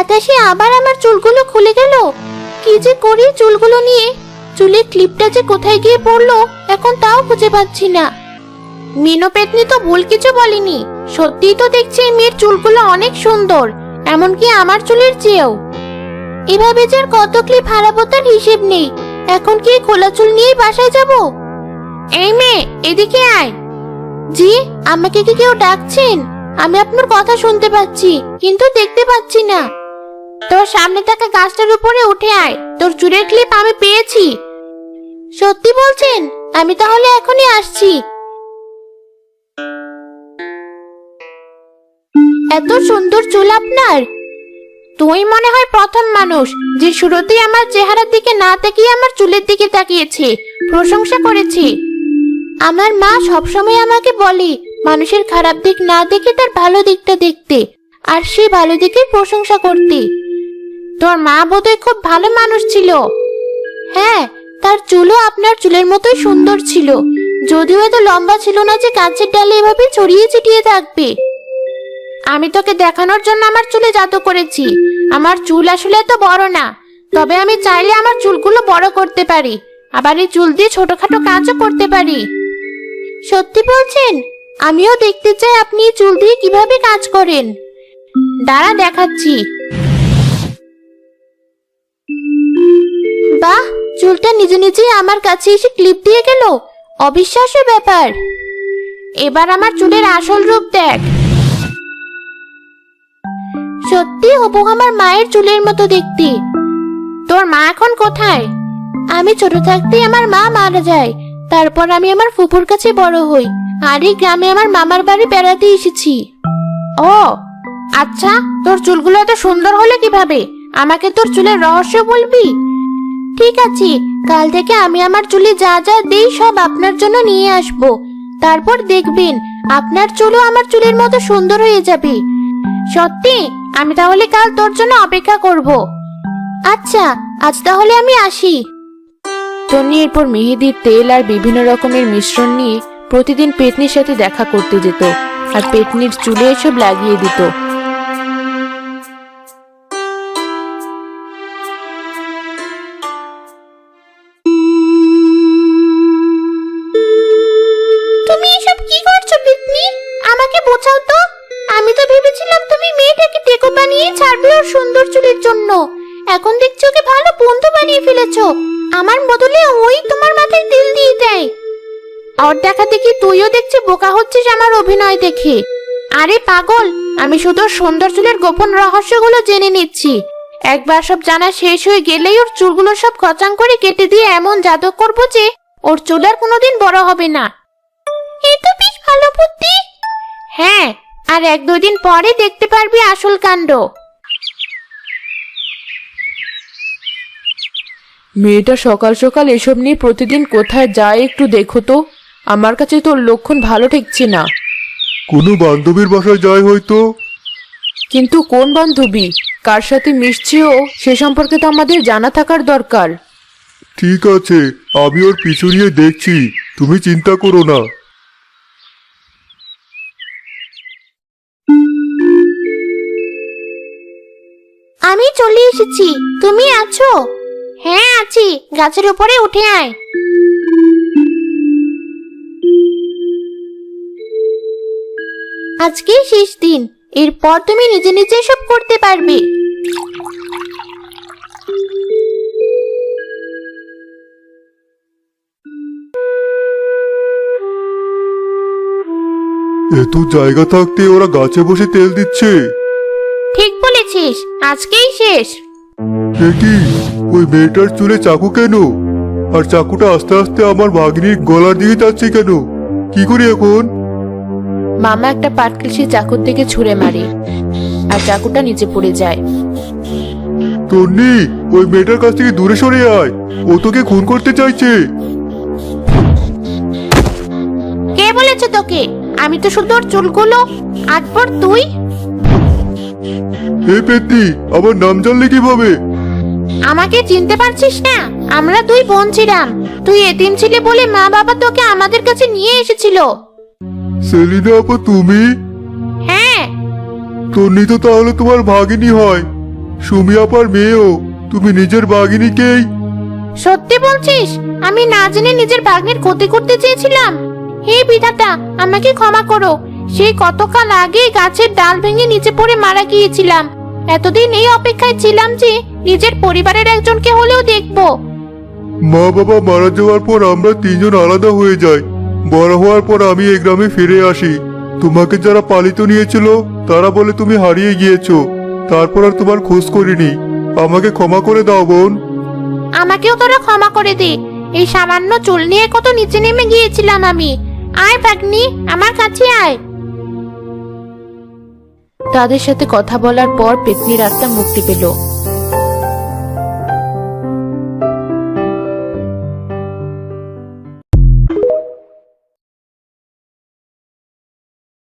বাতাসে আবার আমার চুলগুলো খুলে গেল। কি যে করি চুলগুলো নিয়ে? চুলের ক্লিপটা যে কোথায় গিয়ে পড়লো এখন তাও খুঁজে পাচ্ছি না। মিনু পেতনি তো ভুল কিছু বলেনি, সত্যিই তো দেখছি এই মেয়ের চুলগুলো অনেক সুন্দর, এমনকি আমার চুলের চেয়েও। এভাবে যে আর কত ক্লিপ হারাবো তার হিসেব নেই। এখন কি খোলা চুল নিয়ে বাসায় যাব? এই মেয়ে, এদিকে আয়। জি, আমাকে কি কেউ ডাকছেন? আমি আপনার কথা শুনতে পাচ্ছি কিন্তু দেখতে পাচ্ছি না। তোর সামনে থাকা গাছটার উপরে উঠে আয়, তোর চুলের ক্লিপ আমি পেয়েছি। সত্যি বলছেন? আমি তাহলে এখনই আসছি। এত সুন্দর চুল আপনার। তুই মনে হয় প্রথম মানুষ যে শুরুতেই আমার চেহারার দিকে না তাকিয়ে আমার চুলের দিকে তাকিয়েছে, প্রশংসা করেছে। আমার মা সবসময় আমাকে বলে মানুষের খারাপ দিক না দেখে তার ভালো দিকটা দেখতে, আর সেই ভালো দিকের প্রশংসা করতে। তোর মা বোধহয় খুব ভালো মানুষ ছিল। হ্যাঁ, তার চুলও আপনার চুলের মতোই সুন্দর ছিল, যদিও এত লম্বা ছিল না যে গাছের ডালে এভাবে ছড়িয়ে ছিটিয়ে থাকবে। আমি তোকে দেখানোর জন্য আমার চুলে জাদু করেছি। আমার চুল আসলে এত বড় না, তবে আমি চাইলে আমার চুলগুলো বড় করতে পারি, আবার এই চুল দিয়ে ছোটখাটো কাজও করতে পারি। সত্যি বলছেন? আমিও দেখতে চাই আপনি এই চুল দিয়ে কিভাবে কাজ করেন। দাঁড়া, দেখাচ্ছি। বাহ, চুলটা নিজে নিজেই আমার কাছে এসে ক্লিপ দিয়ে গেল। অবিশ্বাস্য ব্যাপার। এবার আমার চুলের আসল রূপ দেখ। সত্যি হুবহু আমার মায়ের চুলের মতো দেখতে। তোর মা এখন কোথায়? আমি ছোট থাকতেই আমার মা মারা যায়, তারপর আমি আমার ফুপুর কাছে বড় হই, আর এই গ্রামে আমার মামার বাড়ি বেড়াতে এসেছি। ও আচ্ছা, তোর চুলগুলো এত সুন্দর হলে কিভাবে? আমাকে তোর চুলের রহস্য বলবি? ঠিক আছে, কাল থেকে আমি আমার চুলে যা যা দেই সব আপনার জন্য নিয়ে আসবো। তারপর দেখবেন আপনার চুলও আমার চুলের মতো সুন্দর হয়ে যাবে। সত্যি? আমি তাহলে কাল তোর জন্য অপেক্ষা করব। আচ্ছা, আজ তাহলে আমি আসি। তন্নি এরপর মেহেদির তেল আর বিভিন্ন রকমের মিশ্রণ নিয়ে প্রতিদিন পেতনির সাথে দেখা করতে যেত, আর পেতনির চুলে এসব লাগিয়ে দিত। তুমি এসব কি করছো পেতনি? আমাকে বোঝাও তো। আমি তো ভেবেছিলাম তুমি মেয়েটাকে টেকো বানিয়ে ছাড়বে ওর সুন্দর চুলের জন্য। এখন দেখছি ওকে ভালো বন্ধু বানিয়ে ফেলেছো। আমার বদলে ওই তোমার মাথায় তেল দিয়ে দেয়। ওর দেখা দেখি তুইও দেখছি বোকা হচ্ছিস আমার অভিনয় দেখে। আরে পাগল, আমি শুধু ওর সুন্দর চুলের গোপন রহস্যগুলো জেনে নিচ্ছি। একবার সব জানা শেষ হয়ে গেলেই ওর চুলগুলো সব কচাং করে কেটে দিয়ে এমন জাদু করবো যে ওর চুল আর কোনোদিন বড় হবে না। এই তো বেশ ভালো বুদ্ধি। হ্যাঁ, আর 1-2 দিন পরে দেখতে পারবি আসল কাণ্ড। মেয়েটা সকাল সকাল এসব নিয়ে প্রতিদিন কোথায় যায় একটু দেখো তো। আমার কাছে তোর লক্ষণ ভালো ঠেকছে না। কোনো বান্ধবীর বাসায় যায় হয়তো। কিন্তু কোন বান্ধবী, কার সাথে মিশছেও সে সম্পর্কে তো আমাদের জানা থাকার দরকার। ঠিক আছে, আমি ওর পিছু নিয়ে দেখছি, তুমি চিন্তা করো না। আমি চলে এসেছি, তুমি আছো? হ্যাঁ আছি, গাছের উপরে উঠে আয়। আজকে শেষ দিন, এরপর তুমি নিজে নিজে সব করতে পারবে। এত জায়গা থাকতে ওরা গাছে বসে তেল দিচ্ছে। ঠিক বলেছিস, আজকেই শেষ। এ কি, ওই মেয়েটার চুলে চাকু কেন? আর চাকুটা আস্তে আস্তে আমার ভাগ্নির গলার দিকে যাচ্ছে কেন? কি করি এখন? মামা একটা পাটকেল সে চাকুর দিকে ছুঁড়ে মারে, আর চাকুটা নিচে পড়ে যায়। তন্নি, ওই মেয়েটার কাছ থেকে দূরে সরে আয়, ও তোকে খুন করতে চাইছে। কে বলেছে তোকে? আমি তো শুধু ওর চুলগুলো। আটপর তুই? এই পেতনি, আমার নাম জানলে কিভাবে? আমাকে চিনতে পারছিস না? আমরা 2 বোন ছিলাম। তুই এতিম ছিলি বলে মা বাবা তোকে আমাদের কাছে নিয়ে এসেছিল। সেলিনা আপা তুমি? হ্যাঁ। তন্নি তো তাহলে তোমার ভাগিনী হয়। সুমি আপার মেয়েও। তুমি নিজের বাঘিনীকেই। সত্যি বলছিস? আমি না জেনে নিজের ভাগ্নের ক্ষতি করতে চেয়েছিলাম। হে বিধাতা, আমাকে ক্ষমা করো। সেই কতকাল আগে গাছের ডাল ভেঙে নিচে পড়ে মারা গিয়েছিলাম। এতদিন এই অপেক্ষায় ছিলাম যে নিজের পরিবারের একজনকে হলেও দেখবো। মা বাবা মারা যাওয়ার পর আমরা তিনজন আলাদা হয়ে যাই। বড় হওয়ার পর আমি এই গ্রামে ফিরে আসি। তোমাকে যারা পালিত নিয়েছিল তারা বলে তুমি হারিয়ে গিয়েছো। তারপর আর তোমার খোঁজ করিনি। আমাকে ক্ষমা করে দাও বোন। আমাকেও তোরা ক্ষমা করে দে। এই সামান্য চুল নিয়ে কত নিচে নেমে গিয়েছিলাম আমি। আয় ভাগ্নি, আমার কাছে আয়। তাদের সাথে কথা বলার পর পেতনির আত্মা মুক্তি পেল।